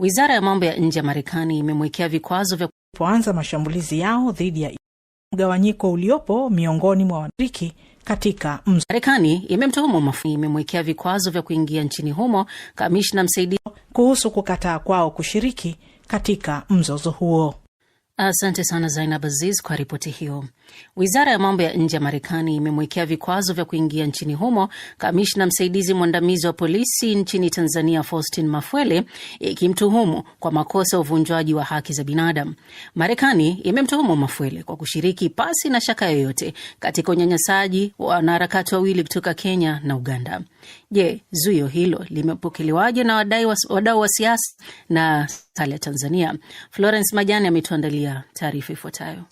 Wizara ya mambo ya nje ya Marekani imemwekea vikwazo vya kuanza mashambulizi yao dhidi ya mgawanyiko uliopo miongoni mwa washiriki katika Marekani imemwekea vikwazo vya kuingia nchini humo kamishna msaidizi kuhusu kukataa kwao kushiriki katika mzozo huo. Asante sana Zainab Aziz kwa ripoti hiyo. Wizara ya mambo ya nje ya Marekani imemwekea vikwazo vya kuingia nchini humo kamishna msaidizi mwandamizi wa polisi nchini Tanzania Faustin Mafwele, ikimtuhumu kwa makosa ya uvunjwaji wa haki za binadamu. Marekani imemtuhumu Mafwele kwa kushiriki pasi na shaka yoyote katika unyanyasaji wa wanaharakati wawili kutoka Kenya na Uganda. Je, zuio hilo limepokelewaje na wadau wa siasa na serikali ya Tanzania? Florence Majani ametuandalia taarifa ifuatayo.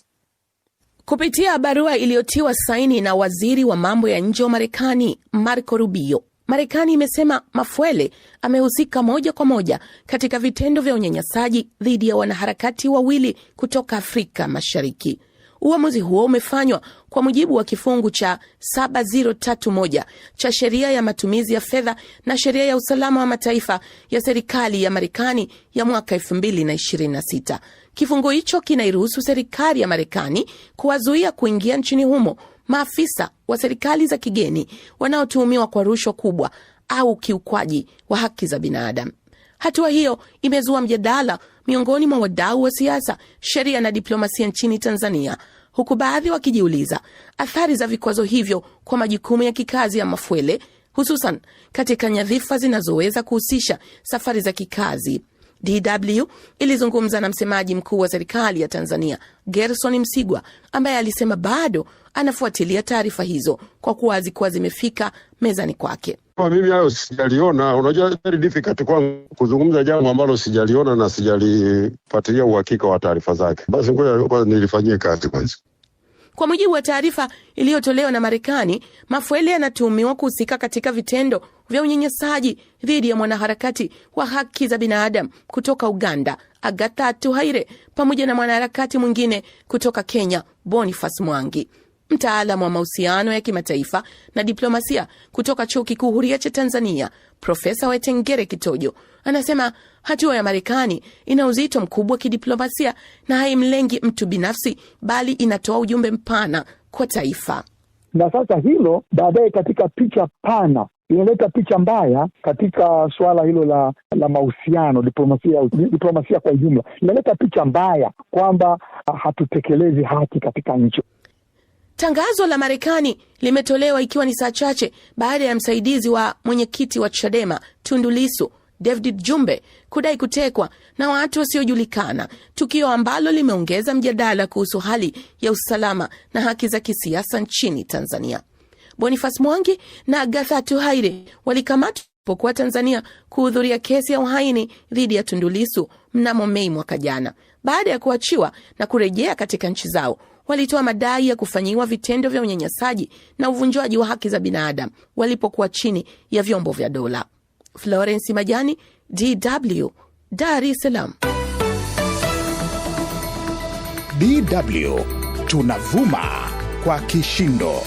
Kupitia barua iliyotiwa saini na waziri wa mambo ya nje wa Marekani Marco Rubio, Marekani imesema Mafwele amehusika moja kwa moja katika vitendo vya unyanyasaji dhidi ya wanaharakati wawili kutoka Afrika Mashariki. Uamuzi huo umefanywa kwa mujibu wa kifungu cha 7031 cha sheria ya matumizi ya fedha na sheria ya usalama wa mataifa ya serikali ya Marekani ya mwaka 2026. Kifungu hicho kinairuhusu serikali ya Marekani kuwazuia kuingia nchini humo maafisa wa serikali za kigeni wanaotuhumiwa kwa rushwa kubwa au kiukwaji wa haki za binadamu. Hatua hiyo imezua mjadala miongoni mwa wadau wa siasa, sheria na diplomasia nchini Tanzania, huku baadhi wakijiuliza athari za vikwazo hivyo kwa majukumu ya kikazi ya Mafwele, hususan katika nyadhifa zinazoweza kuhusisha safari za kikazi. DW ilizungumza na msemaji mkuu wa serikali ya Tanzania, Gerson Msigwa, ambaye alisema bado anafuatilia taarifa hizo kwa kuwa hazikuwa zimefika mezani kwake. Mimi hayo sijaliona. Unajua, very difficult kwangu kuzungumza jambo ambalo sijaliona na sijalifuatilia uhakika wa taarifa zake. Basi ngoja nilifanyie kazi kwanza. Kwa mujibu wa taarifa iliyotolewa na Marekani, Mafwele anatuhumiwa kuhusika katika vitendo vya unyanyasaji dhidi ya mwanaharakati wa haki za binadamu kutoka Uganda, Agatha Tuhaire, pamoja na mwanaharakati mwingine kutoka Kenya, Boniface Mwangi. Mtaalamu wa mahusiano ya kimataifa na diplomasia kutoka Chuo Kikuu Huria cha Tanzania, Profesa Wetengere Kitojo, anasema hatua ya Marekani ina uzito mkubwa kidiplomasia na haimlengi mtu binafsi, bali inatoa ujumbe mpana kwa taifa. Na sasa hilo baadaye katika picha pana inaleta picha mbaya katika swala hilo la mahusiano, diplomasia kwa ujumla. Inaleta picha mbaya kwamba hatutekelezi haki katika nchi. Tangazo la Marekani limetolewa ikiwa ni saa chache baada ya msaidizi wa mwenyekiti wa Chadema Tundu Lissu, David Jumbe, kudai kutekwa na watu wasiojulikana, tukio ambalo limeongeza mjadala kuhusu hali ya usalama na haki za kisiasa nchini Tanzania. Boniface Mwangi na Agatha Tuhaire walikamatwa kwa Tanzania kuhudhuria kesi ya uhaini dhidi ya Tundu Lissu mnamo Mei mwaka jana. Baada ya kuachiwa na kurejea katika nchi zao, walitoa madai ya kufanyiwa vitendo vya unyanyasaji na uvunjwaji wa haki za binadamu walipokuwa chini ya vyombo vya dola. Florence Majani, DW, Dar es Salaam. DW, tunavuma kwa kishindo.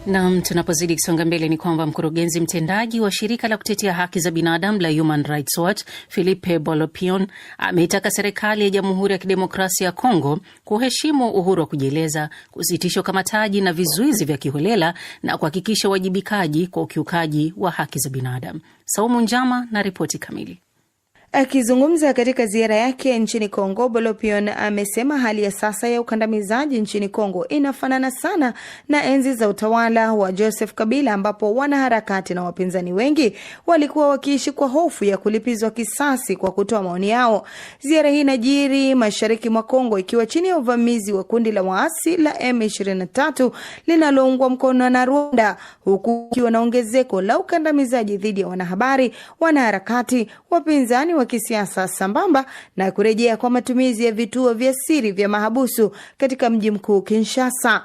Na tunapozidi kusonga mbele ni kwamba mkurugenzi mtendaji wa shirika la kutetea haki za binadamu la Human Rights Watch, Philippe Bolopion, ameitaka serikali ya Jamhuri ya Kidemokrasia ya Kongo kuheshimu uhuru wa kujieleza, kusitisha ukamataji na vizuizi vya kiholela na kuhakikisha uwajibikaji kwa ukiukaji wa haki za binadamu. Saumu Njama na ripoti kamili. Akizungumza katika ziara yake nchini Kongo, Bolopion amesema hali ya sasa ya ukandamizaji nchini Kongo inafanana sana na enzi za utawala wa Joseph Kabila, ambapo wanaharakati na wapinzani wengi walikuwa wakiishi kwa hofu ya kulipizwa kisasi kwa kutoa maoni yao. Ziara hii inajiri mashariki mwa Kongo ikiwa chini ya uvamizi wa kundi la waasi la M23 linaloungwa mkono na Rwanda, huku ikiwa na ongezeko la ukandamizaji dhidi ya wanahabari, wanaharakati, wapinzani wa kisiasa, sambamba na kurejea kwa matumizi ya vituo vya siri vya mahabusu katika mji mkuu Kinshasa.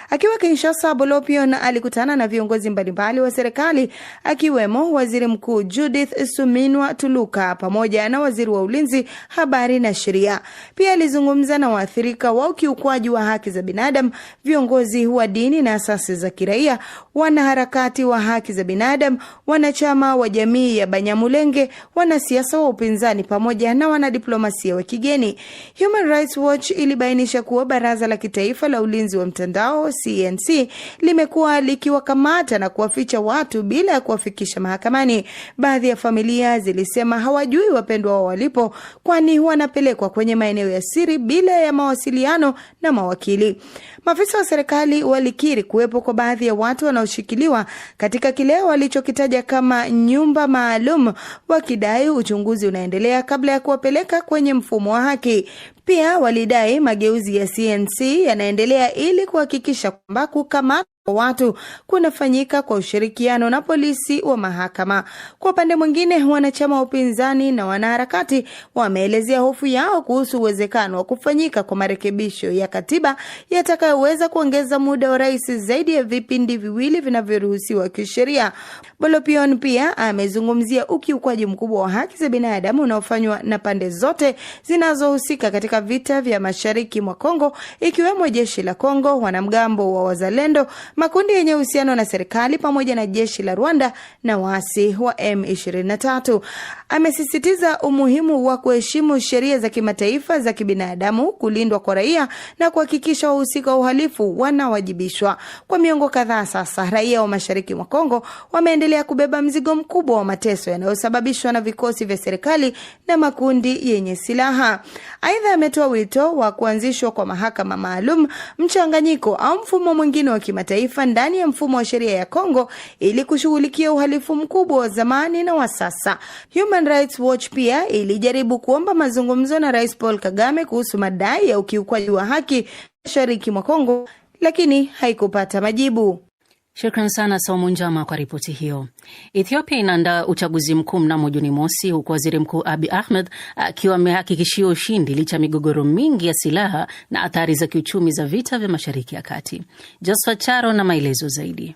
Akiwa Kinshasa, Bolopion alikutana na viongozi mbalimbali wa serikali akiwemo Waziri Mkuu Judith Suminwa Tuluka pamoja na Waziri wa Ulinzi, Habari na Sheria. Pia alizungumza na waathirika wa ukiukwaji wa haki za binadamu, viongozi wa dini na asasi za kiraia, wanaharakati wa haki za binadamu, wanachama wa jamii ya Banyamulenge, wanasiasa wa upinzani upinzani pamoja na wanadiplomasia wa kigeni. Human Rights Watch ilibainisha kuwa Baraza la Kitaifa la Ulinzi wa Mtandao CNC limekuwa likiwakamata na kuwaficha watu bila ya kuwafikisha mahakamani. Baadhi ya familia zilisema hawajui wapendwa wao walipo, kwani wanapelekwa kwenye maeneo ya siri bila ya mawasiliano na mawakili. Maafisa wa serikali walikiri kuwepo kwa baadhi ya watu wanaoshikiliwa katika kile walichokitaja kama nyumba maalum, wakidai uchunguzi unaendelea kabla ya kuwapeleka kwenye mfumo wa haki. Pia walidai mageuzi ya CNC yanaendelea ili kuhakikisha kwamba kukamata watu kunafanyika kwa ushirikiano na polisi wa mahakama. Kwa upande mwingine, wanachama wa upinzani na wanaharakati wameelezea hofu yao kuhusu uwezekano wa kufanyika kwa marekebisho ya katiba yatakayoweza kuongeza muda wa rais zaidi ya vipindi viwili vinavyoruhusiwa kisheria. Bolopion pia amezungumzia ukiukwaji mkubwa wa haki za binadamu unaofanywa na pande zote zinazohusika katika vita vya mashariki mwa Kongo, ikiwemo jeshi la Kongo, wanamgambo wa Wazalendo, makundi yenye uhusiano na serikali pamoja na jeshi la Rwanda na waasi wa M23. Amesisitiza umuhimu wa kuheshimu sheria za kimataifa za kibinadamu, kulindwa kwa raia na kuhakikisha wahusika wa uhalifu wanawajibishwa. Kwa miongo kadhaa sasa, raia wa mashariki mwa Kongo wameendelea kubeba mzigo mkubwa wa mateso yanayosababishwa na vikosi vya serikali na makundi yenye silaha. Aidha, ametoa wito wa kuanzishwa kwa mahakama maalum, mchanganyiko au mfumo mwingine wa kimataifa ndani ya mfumo wa sheria ya Kongo ili kushughulikia uhalifu mkubwa wa zamani na wa sasa. Human Rights Watch pia ilijaribu kuomba mazungumzo na Rais Paul Kagame kuhusu madai ya ukiukwaji wa haki mashariki mwa Kongo, lakini haikupata majibu. Shukran sana Saumu Njama kwa ripoti hiyo. Ethiopia inaandaa uchaguzi mkuu mnamo Juni mosi, huku Waziri Mkuu Abiy Ahmed akiwa amehakikishia ushindi licha migogoro mingi ya silaha na athari za kiuchumi za vita vya Mashariki ya Kati. Josephat Charo na maelezo zaidi.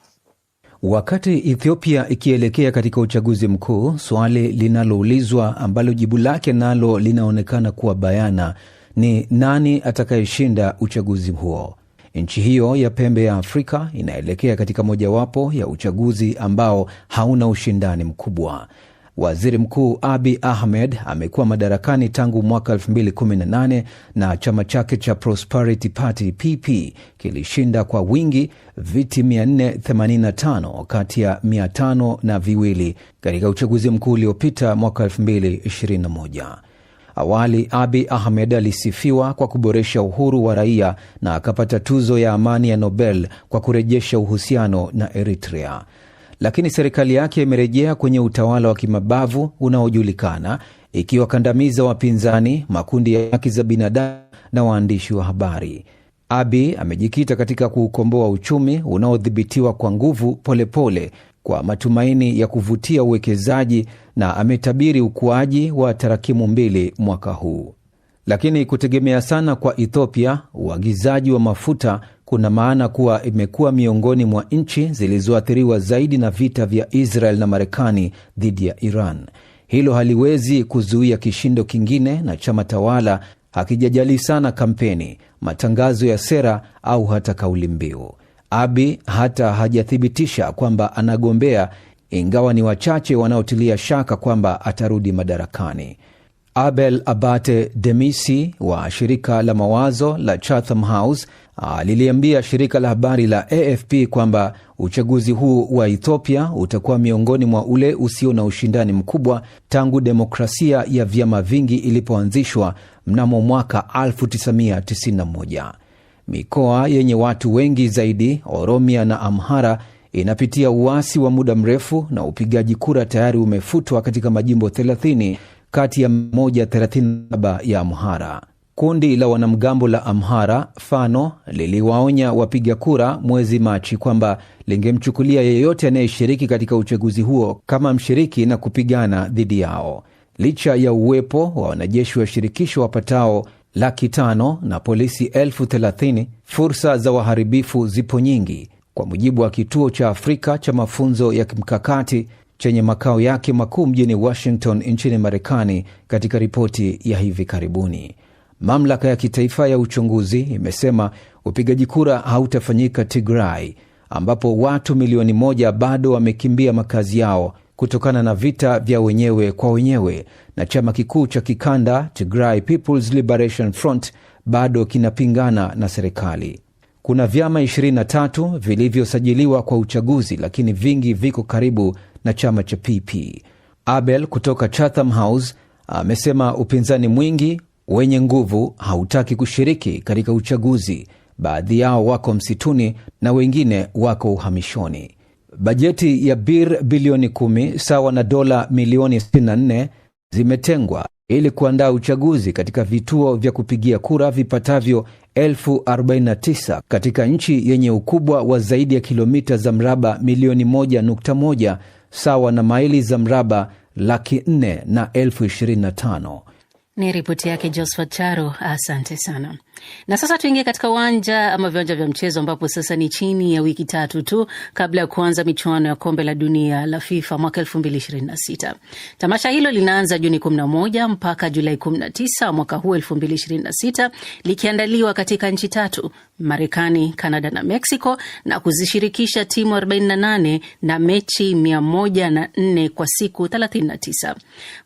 Wakati Ethiopia ikielekea katika uchaguzi mkuu, swali linaloulizwa ambalo jibu lake nalo linaonekana kuwa bayana ni nani atakayeshinda uchaguzi huo. Nchi hiyo ya pembe ya Afrika inaelekea katika mojawapo ya uchaguzi ambao hauna ushindani mkubwa. Waziri Mkuu Abiy Ahmed amekuwa madarakani tangu mwaka 2018 na chama chake cha Prosperity Party PP kilishinda kwa wingi viti 485 kati ya 502 katika uchaguzi mkuu uliopita mwaka 2021. Awali Abiy Ahmed alisifiwa kwa kuboresha uhuru wa raia na akapata tuzo ya amani ya Nobel kwa kurejesha uhusiano na Eritrea. Lakini serikali yake imerejea kwenye utawala wa kimabavu unaojulikana, ikiwakandamiza wapinzani, makundi ya haki za binadamu na waandishi wa habari. Abiy amejikita katika kuukomboa uchumi unaodhibitiwa kwa nguvu polepole kwa matumaini ya kuvutia uwekezaji, na ametabiri ukuaji wa tarakimu mbili mwaka huu. Lakini kutegemea sana kwa Ethiopia uagizaji wa mafuta kuna maana kuwa imekuwa miongoni mwa nchi zilizoathiriwa zaidi na vita vya Israel na Marekani dhidi ya Iran. Hilo haliwezi kuzuia kishindo kingine, na chama tawala hakijajali sana kampeni, matangazo ya sera au hata kauli mbiu. Abiy hata hajathibitisha kwamba anagombea, ingawa ni wachache wanaotilia shaka kwamba atarudi madarakani. Abel Abate Demisi wa shirika la mawazo la Chatham House aliliambia shirika la habari la AFP kwamba uchaguzi huu wa Ethiopia utakuwa miongoni mwa ule usio na ushindani mkubwa tangu demokrasia ya vyama vingi ilipoanzishwa mnamo mwaka 1991. Mikoa yenye watu wengi zaidi, Oromia na Amhara, inapitia uasi wa muda mrefu na upigaji kura tayari umefutwa katika majimbo 30 kati ya 137 ya Amhara. Kundi la wanamgambo la Amhara, Fano, liliwaonya wapiga kura mwezi Machi kwamba lingemchukulia yeyote anayeshiriki katika uchaguzi huo kama mshiriki na kupigana dhidi yao. Licha ya uwepo wa wanajeshi wa shirikisho wapatao 500,000 na polisi 30,000, fursa za waharibifu zipo nyingi, kwa mujibu wa kituo cha Afrika cha mafunzo ya kimkakati chenye makao yake makuu mjini Washington nchini Marekani katika ripoti ya hivi karibuni. Mamlaka ya kitaifa ya uchunguzi imesema upigaji kura hautafanyika Tigray, ambapo watu milioni 1 bado wamekimbia makazi yao kutokana na vita vya wenyewe kwa wenyewe, na chama kikuu cha kikanda Tigray People's Liberation Front bado kinapingana na serikali. Kuna vyama 23 vilivyosajiliwa kwa uchaguzi, lakini vingi viko karibu na chama cha PP. Abel kutoka Chatham House amesema upinzani mwingi wenye nguvu hautaki kushiriki katika uchaguzi. Baadhi yao wako msituni na wengine wako uhamishoni. Bajeti ya bir bilioni 10 sawa na dola milioni 64 zimetengwa ili kuandaa uchaguzi katika vituo vya kupigia kura vipatavyo 1049 katika nchi yenye ukubwa wa zaidi ya kilomita za mraba milioni 1.1 sawa na maili za mraba 425,025. Ni ripoti yake Josephat Charo, asante sana. Na sasa tuingie katika viwanja vya mchezo, ambapo sasa ni chini ya wiki 3 tu kabla ya kuanza michuano ya kombe la dunia la FIFA mwaka 2026. Tamasha hilo linaanza Juni 11 mpaka Julai 19 mwaka huu 2026, likiandaliwa katika nchi 3, Marekani, Canada na Mexico, na kuzishirikisha timu 48 na mechi 104 kwa siku 39.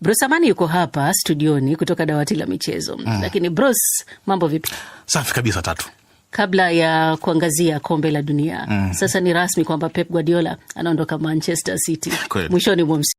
Bruce Amani yuko hapa studioni kutoka dawati la michezo. Lakini Bruce, mambo vipi? Safi kabisa Tatu. Kabla ya kuangazia kombe la dunia, sasa ni rasmi kwamba Pep Guardiola anaondoka Manchester City mwishoni mwa